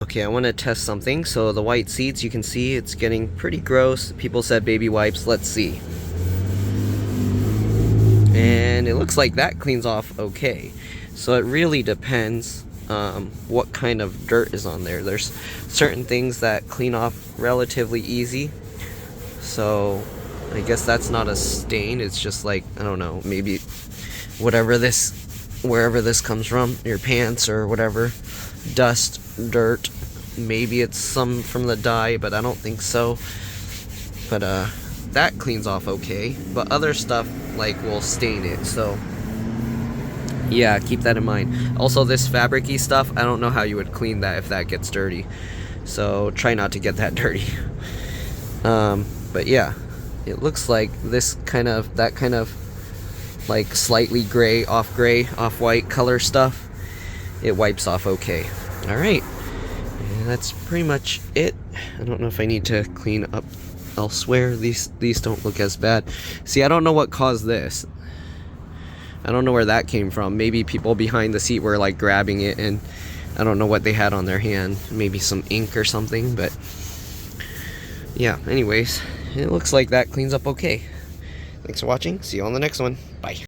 Okay, I want to test something. So the white seats, you can see it's getting pretty gross. People said baby wipes. Let's see. And it looks like that cleans off okay. So it really depends what kind of dirt is on there. There's certain things that clean off relatively easy. So I guess that's not a stain. It's just like, I don't know, maybe wherever this comes from, your pants or whatever, dust, dirt. Maybe it's some from the dye, but I don't think so. But that cleans off okay. But other stuff like will stain it. So yeah, keep that in mind. Also, this fabric-y stuff, I don't know how you would clean that if that gets dirty. So try not to get that dirty. But yeah, it looks like that kind of like slightly gray, off-white color stuff, it wipes off okay. All right, and that's pretty much it. I don't know if I need to clean up elsewhere. These don't look as bad. See, I don't know what caused this. I don't know where that came from. Maybe people behind the seat were like grabbing it, and I don't know what they had on their hand. Maybe some ink or something, but yeah, anyways, it looks like that cleans up okay. Thanks for watching. See you on the next one. Bye.